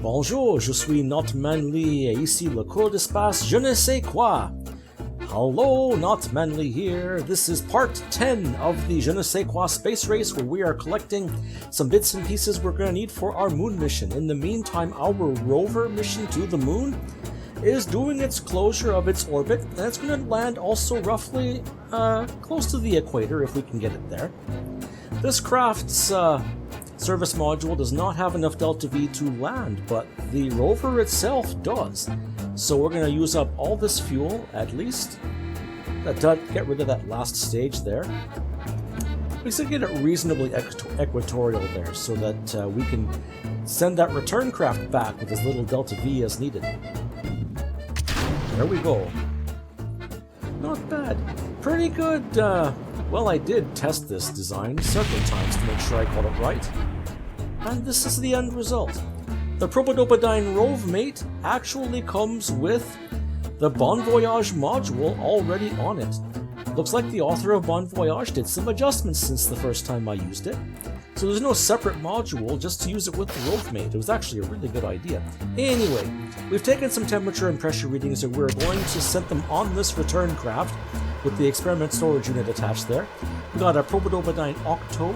Bonjour, je suis not manly et ici le cours d'espace JNSQ. Hello, not manly here. This is part 10 of the JNSQ space race where we are collecting some bits and pieces we're going to need for our moon mission. In the meantime, our rover mission to the moon is doing its closure of its orbit, and it's going to land also roughly close to the equator if we can get it there. This craft's service module does not have enough delta V to land, but the rover itself does. So we're going to use up all this fuel, at least, to get rid of that last stage there. We should get it reasonably equatorial there, so that we can send that return craft back with as little delta V as needed. There we go. Not bad. Pretty good. Well, I did test this design several times to make sure I got it right. And this is the end result. The Probodopodyne Rove Mate actually comes with the Bon Voyage module already on it. Looks like the author of Bon Voyage did some adjustments since the first time I used it. So there's no separate module just to use it with the Rove Mate. It was actually a really good idea. Anyway, we've taken some temperature and pressure readings and we're going to set them on this return craft with the experiment storage unit attached there. We got a Probodopodyne Octo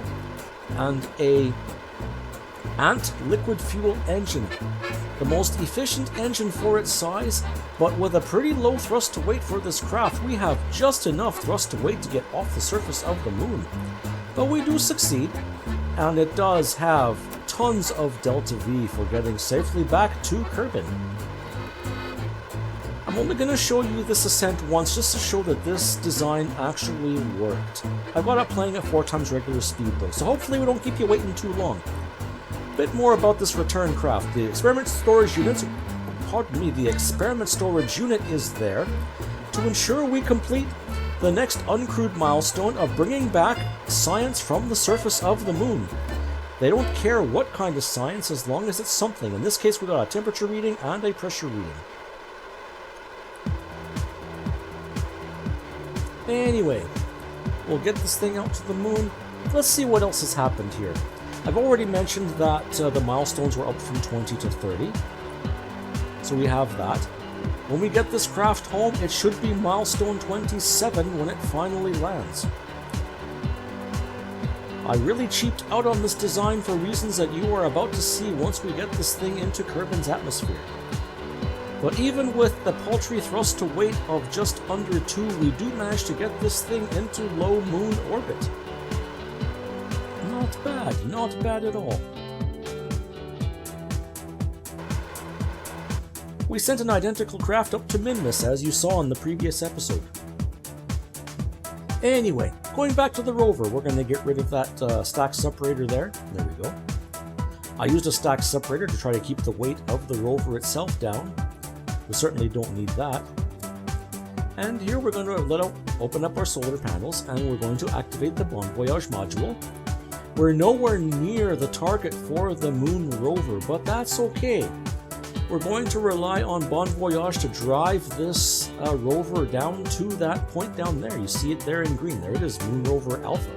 and a Ant liquid fuel engine. The most efficient engine for its size, but with a pretty low thrust to weight for this craft, we have just enough thrust to weight to get off the surface of the moon. But we do succeed, and it does have tons of delta V for getting safely back to Kerbin. I'm only going to show you this ascent once just to show that this design actually worked. I've got it playing at 4 times regular speed though, so hopefully we don't keep you waiting too long. Bit more about this return craft. The experiment storage unit is there to ensure we complete the next uncrewed milestone of bringing back science from the surface of the moon. They don't care what kind of science as long as it's something. In this case we got a temperature reading and a pressure reading. Anyway, we'll get this thing out to the moon. Let's see what else has happened here. I've already mentioned that the milestones were up from 20 to 30. So we have that. When we get this craft home, it should be milestone 27 when it finally lands. I really cheaped out on this design for reasons that you are about to see once we get this thing into Kerbin's atmosphere. But even with the paltry thrust to weight of just under 2, we do manage to get this thing into low moon orbit. Not bad at all. We sent an identical craft up to Minmus as you saw in the previous episode. Anyway, going back to the rover, we're going to get rid of that stack separator there. There we go. I used a stack separator to try to keep the weight of the rover itself down. We certainly don't need that. And here we're going to open up our solar panels and we're going to activate the Bon Voyage module. We're nowhere near the target for the moon rover, but that's okay. We're going to rely on Bon Voyage to drive this rover down to that point down there. You see it there in green. There it is, Moon Rover Alpha.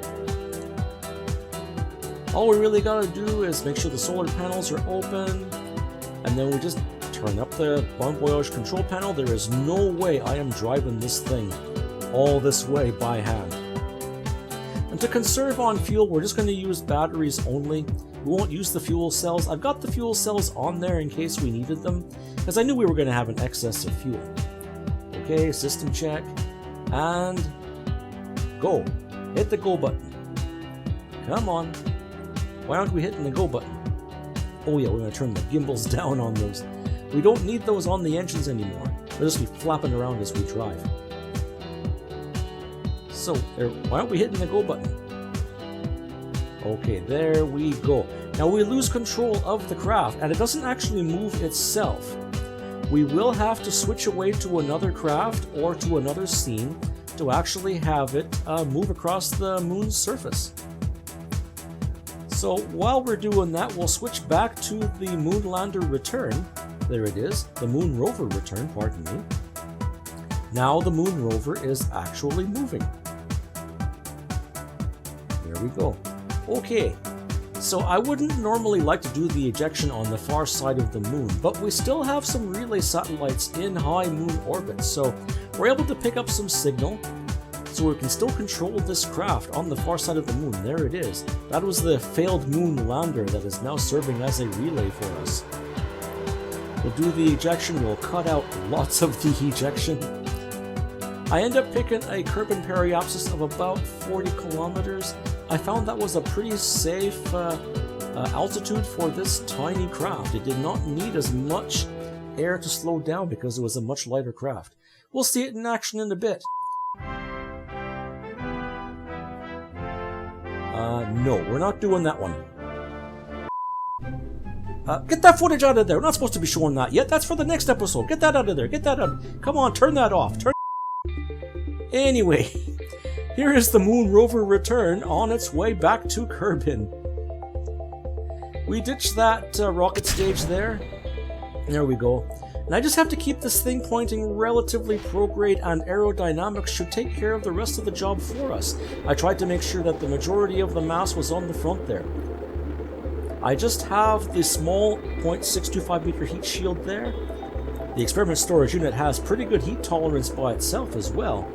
All we really got to do is make sure the solar panels are open, and then we just turn up the Bon Voyage control panel. There is no way I am driving this thing all this way by hand. And to conserve on fuel, we're just going to use batteries only. We won't use the fuel cells. I've got the fuel cells on there in case we needed them, because I knew we were going to have an excess of fuel. Okay, system check, and go. Hit the go button. Come on. Why aren't we hitting the go button? Oh yeah, we're going to turn the gimbals down on those. We don't need those on the engines anymore. They'll just be flapping around as we drive. So, why aren't we hitting the go button? Okay, there we go. Now we lose control of the craft, and it doesn't actually move itself. We will have to switch away to another craft or to another scene to actually have it move across the moon's surface. So while we're doing that, we'll switch back to the Moonlander return. There it is, the Moon Rover return, pardon me. Now the Moon Rover is actually moving. There we go. Okay, So I wouldn't normally like to do the ejection on the far side of the moon, but we still have some relay satellites in high moon orbit, so we're able to pick up some signal, so we can still control this craft on the far side of the moon. There it is. That was the failed moon lander that is now serving as a relay for us. We'll do the ejection, we'll cut out lots of the ejection. I end up picking a Kerbin periapsis of about 40 kilometers. I found that was a pretty safe altitude for this tiny craft. It did not need as much air to slow down because it was a much lighter craft. We'll see it in action in a bit. No, we're not doing that one. Get that footage out of there. We're not supposed to be showing that yet. That's for the next episode. Get that out of there. Get that out. Come on, turn that off. Anyway, here is the Moon Rover return on its way back to Kerbin. We ditched that rocket stage there. There we go. And I just have to keep this thing pointing relatively prograde, and aerodynamics should take care of the rest of the job for us. I tried to make sure that the majority of the mass was on the front there. I just have the small 0.625 meter heat shield there. The experiment storage unit has pretty good heat tolerance by itself as well,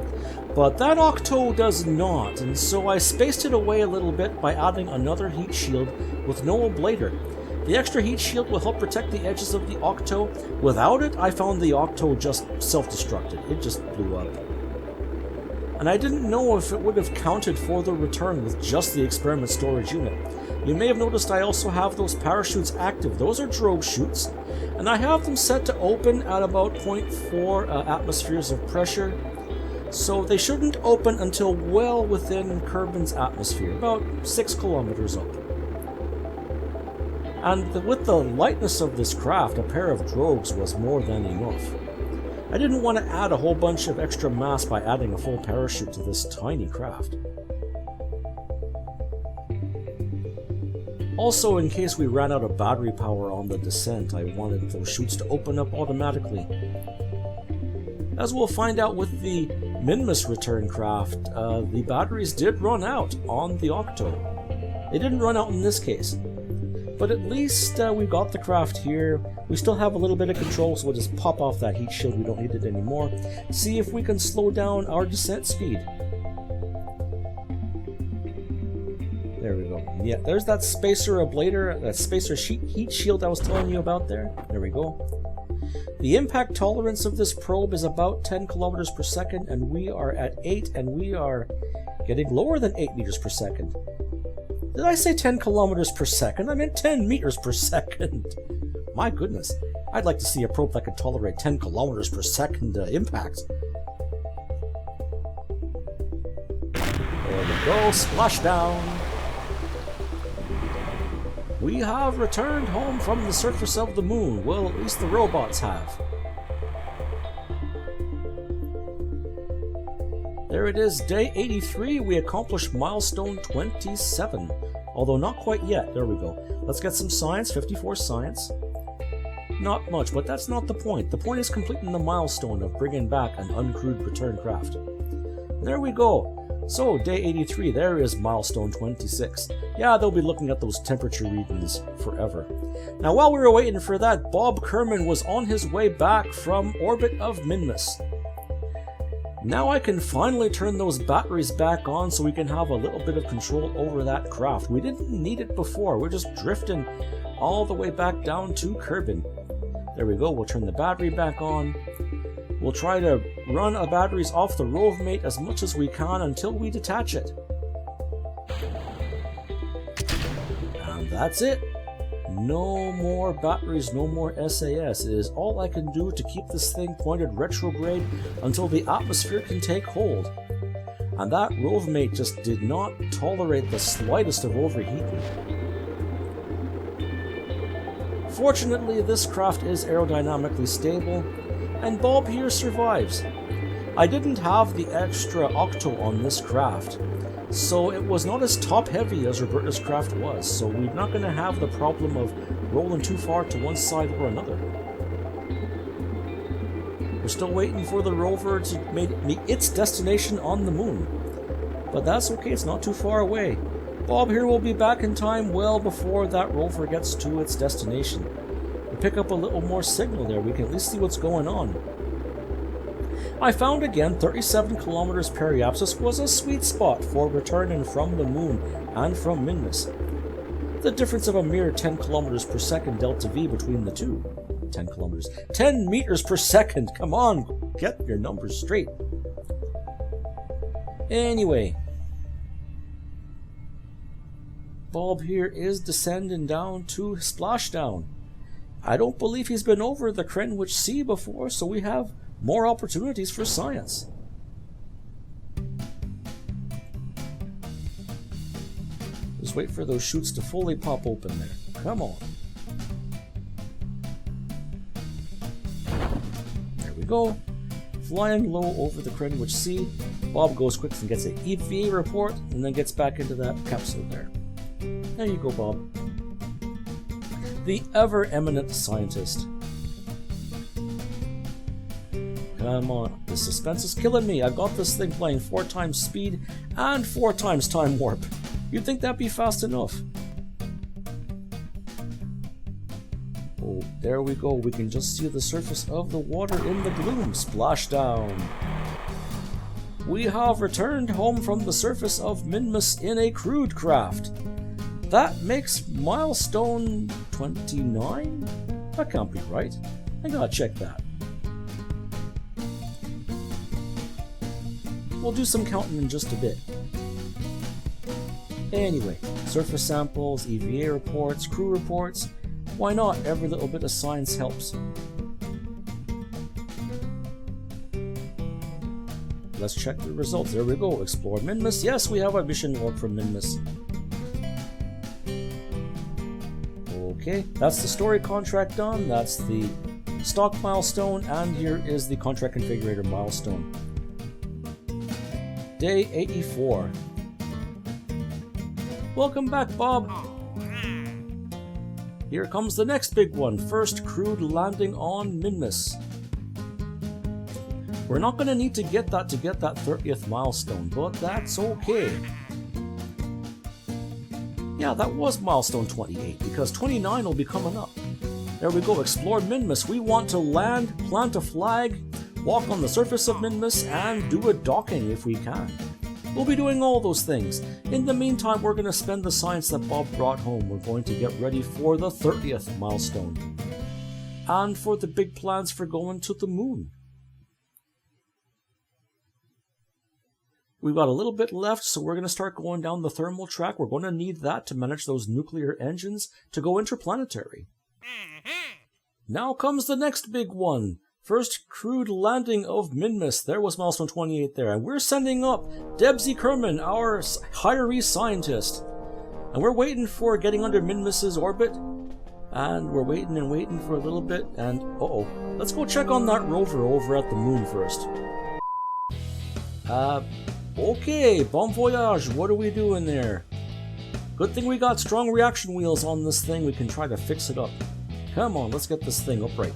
but that Octo does not, and so I spaced it away a little bit by adding another heat shield with no ablator. The extra heat shield will help protect the edges of the Octo. Without it, I found the Octo just self-destructed. It just blew up. And I didn't know if it would have counted for the return with just the experiment storage unit. You may have noticed I also have those parachutes active. Those are drogue chutes, and I have them set to open at about 0.4 atmospheres of pressure. So they shouldn't open until well within Kerbin's atmosphere, about 6 kilometers up. And with the lightness of this craft, a pair of drogues was more than enough. I didn't want to add a whole bunch of extra mass by adding a full parachute to this tiny craft. Also, in case we ran out of battery power on the descent, I wanted those chutes to open up automatically. As we'll find out with the Minmus return craft, the batteries did run out on the Octo. They didn't run out in this case. But at least we got the craft here. We still have a little bit of control, so we'll just pop off that heat shield. We don't need it anymore. See if we can slow down our descent speed. There we go. Yeah, there's that spacer ablator, that spacer heat shield I was telling you about there. There we go. The impact tolerance of this probe is about 10 kilometers per second, and we are at 8, and we are getting lower than 8 meters per second. Did I say 10 kilometers per second? I meant 10 meters per second. My goodness. I'd like to see a probe that could tolerate 10 kilometers per second impact. There we go. Splashdown. We have returned home from the surface of the moon. Well, at least the robots have. There it is, day 83. We accomplished milestone 27. Although not quite yet. There we go. Let's get some science. 54 science. Not much, but that's not the point. The point is completing the milestone of bringing back an uncrewed return craft. There we go. So, day 83, there is milestone 26. Yeah, they'll be looking at those temperature readings forever. Now, while we were waiting for that, Bob Kerman was on his way back from orbit of Minmus. Now I can finally turn those batteries back on so we can have a little bit of control over that craft. We didn't need it before. We're just drifting all the way back down to Kerbin. There we go. We'll turn the battery back on. We'll try to run our batteries off the rovemate as much as we can until we detach it. And that's it. No more batteries, no more SAS. It is all I can do to keep this thing pointed retrograde until the atmosphere can take hold. And that rovemate just did not tolerate the slightest of overheating. Fortunately, this craft is aerodynamically stable, and Bob here survives. I didn't have the extra Octo on this craft, so it was not as top-heavy as Roberta's craft was, so we're not going to have the problem of rolling too far to one side or another. We're still waiting for the rover to meet its destination on the moon, but that's okay, it's not too far away. Bob here will be back in time well before that rover gets to its destination. We pick up a little more signal there, we can at least see what's going on. I found again 37 kilometers periapsis was a sweet spot for returning from the moon and from Minmus. The difference of a mere 10 kilometers per second delta V between the two. 10 kilometers. 10 meters per second! Come on, get your numbers straight. Anyway, Bob here is descending down to Splashdown. I don't believe he's been over the Greenwich Sea before, so we have more opportunities for science. Just wait for those chutes to fully pop open there. Come on. There we go. Flying low over the Greenwich Sea. Bob goes quick and gets an EVA report and then gets back into that capsule there. There you go, Bob. The ever-eminent scientist. Come on, the suspense is killing me. I've got this thing playing 4 times speed and 4 times time warp. You'd think that'd be fast enough. Oh, there we go. We can just see the surface of the water in the gloom. Splashdown. We have returned home from the surface of Minmus in a crewed craft. That makes milestone 29? That can't be right. I gotta check that. We'll do some counting in just a bit. Anyway, surface samples, EVA reports, crew reports. Why not? Every little bit of science helps. Let's check the results. There we go. Explore Minmus. Yes, we have a mission log from Minmus. Okay, that's the story contract done. That's the stock milestone, and here is the contract configurator milestone. Day 84. Welcome back, Bob. Here comes the next big one. First crewed landing on Minmus. We're not going to need to get that 30th milestone, but that's okay. Yeah, that was milestone 28, because 29 will be coming up. There we go, explore Minmus. We want to land, plant a flag, walk on the surface of Minmus, and do a docking if we can. We'll be doing all those things. In the meantime, we're going to spend the science that Bob brought home. We're going to get ready for the 30th milestone. And for the big plans for going to the moon. We've got a little bit left, so we're going to start going down the thermal track. We're going to need that to manage those nuclear engines to go interplanetary. Now comes the next big one. First crewed landing of Minmus. There was milestone 28 there. And we're sending up Kerbin, our hiree scientist. And we're waiting for getting under Minmus's orbit. And we're waiting and waiting for a little bit. And uh-oh. Let's go check on that rover over at the moon first. Okay, bon voyage. What are we doing there? Good thing we got strong reaction wheels on this thing. We can try to fix it up. Come on, let's get this thing upright.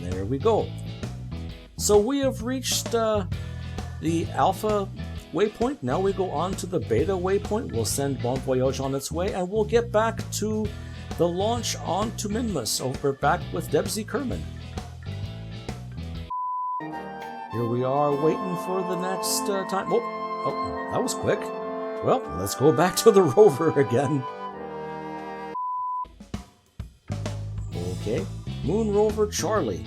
There we go. So we have reached the alpha waypoint. Now we go on to the beta waypoint. We'll send Bon Voyage on its way, and we'll get back to the launch onto Minmus. Over back with Kerbin. Here we are waiting for the next time. Oh, that was quick. Well, let's go back to the rover again. Okay, Moon Rover Charlie.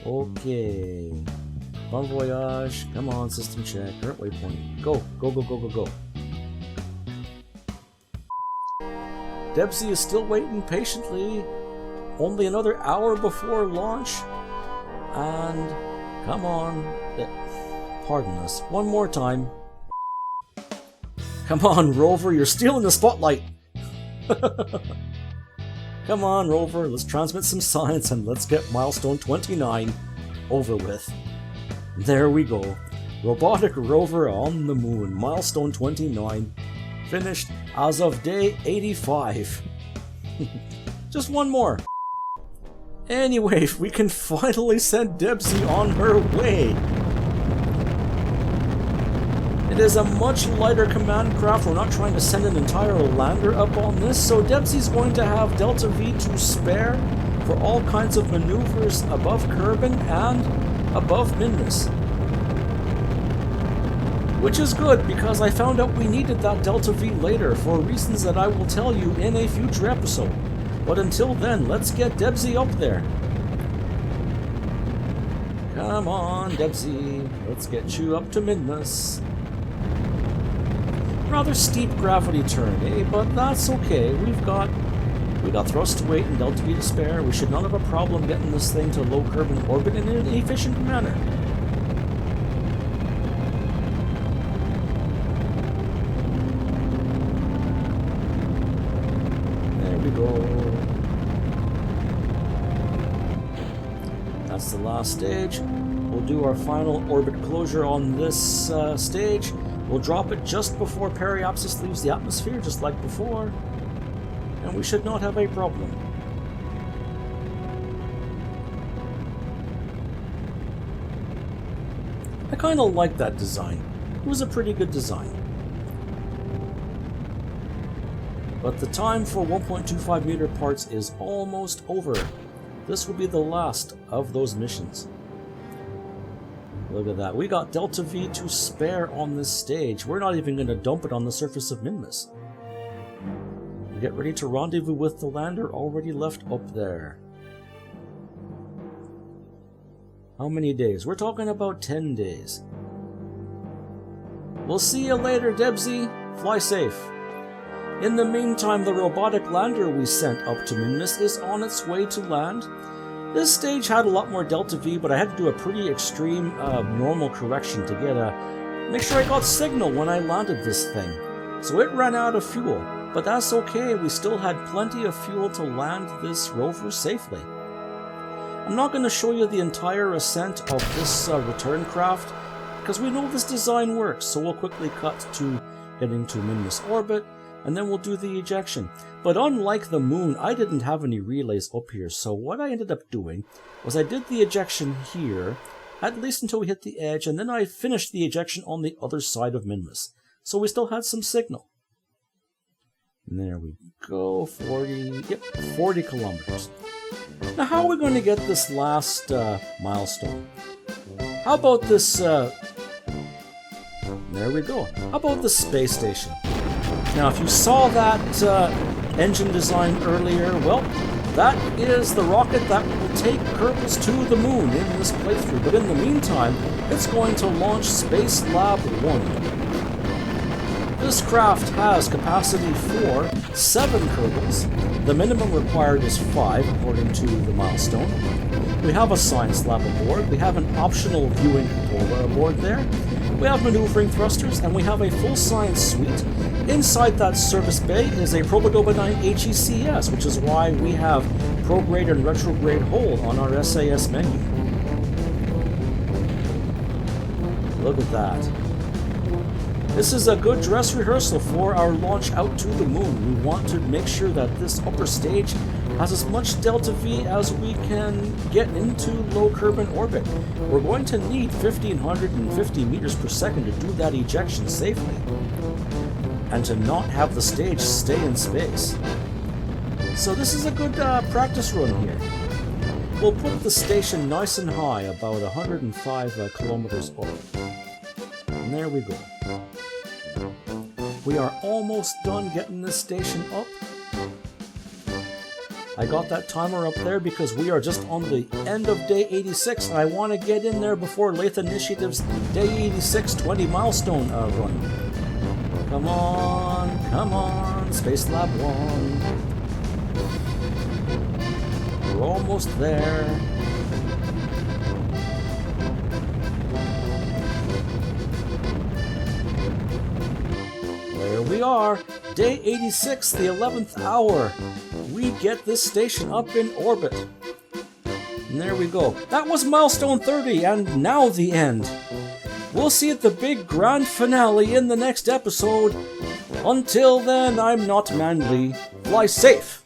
Okay, Bon Voyage. Come on, system check. Current waypoint. Go, go, go, go, go, go. Debsy is still waiting patiently. Only another hour before launch. And come on. Pardon us. One more time. Come on, Rover. You're stealing the spotlight. Come on, Rover. Let's transmit some science and let's get milestone 29 over with. There we go. Robotic rover on the moon. Milestone 29. Finished as of day 85. Just one more. Anyway, we can finally send Debsy on her way. It It is a much lighter command craft. We're not trying to send an entire lander up on this, so Debsy's going to have Delta V to spare for all kinds of maneuvers above Kerbin and above Minmus. Which is good, because I found out we needed that Delta V later for reasons that I will tell you in a future episode. But until then, let's get Debsy up there. Come on, Debsy. Let's get you up to Minmus. Rather steep gravity turn, eh? But that's okay. We got thrust to weight and Delta V to spare. We should not have a problem getting this thing to low Kerbin orbit in an efficient manner. There we go. That's the last stage. We'll do our final orbit closure on this stage. We'll drop it just before periapsis leaves the atmosphere, just like before. And we should not have a problem. I kind of like that design. It was a pretty good design. But the time for 1.25 meter parts is almost over. This will be the last of those missions. Look at that. We got Delta V to spare on this stage. We're not even going to dump it on the surface of Minmus. Get ready to rendezvous with the lander already left up there. How many days? We're talking about 10 days. We'll see you later, Debsy. Fly safe. In the meantime, the robotic lander we sent up to Minmus is on its way to land. This stage had a lot more Delta V, but I had to do a pretty extreme normal correction to get make sure I got signal when I landed this thing. So it ran out of fuel. But that's okay, we still had plenty of fuel to land this rover safely. I'm not going to show you the entire ascent of this return craft, because we know this design works, so we'll quickly cut to getting to Minmus orbit, and then we'll do the ejection. But unlike the moon, I didn't have any relays up here, so what I ended up doing was I did the ejection here, at least until we hit the edge, and then I finished the ejection on the other side of Minmus. So we still had some signal. And there we go, 40 kilometers. Now how are we going to get this last milestone? How about this, there we go. How about the space station? Now if you saw that engine design earlier, well, that is the rocket that will take Kerbals to the moon in this playthrough. But in the meantime, it's going to launch Space Lab 1. This craft has capacity for 7 Kerbals. The minimum required is 5, according to the milestone. We have a science lab aboard. We have an optional viewing controller aboard there. We have maneuvering thrusters, and we have a full science suite. Inside that service bay is a Probodoba 9 HECS, which is why we have prograde and retrograde hold on our SAS menu. Look at that. This is a good dress rehearsal for our launch out to the moon. We want to make sure that this upper stage has as much Delta V as we can get into low Kerbin orbit. We're going to need 1550 meters per second to do that ejection safely, and to not have the stage stay in space. So this is a good practice run here. We'll put the station nice and high, about 105 kilometers up. And there we go. We are almost done getting this station up. I got that timer up there because we are just on the end of day 86, and I want to get in there before Lathe Initiative's day 86 20 milestone run. Come on, Space Lab 1. We're almost there. There we are, day 86, the 11th hour. We get this station up in orbit. And there we go. That was milestone 30, and now the end. We'll see at the big grand finale in the next episode. Until then, I'm not Manly. Fly safe!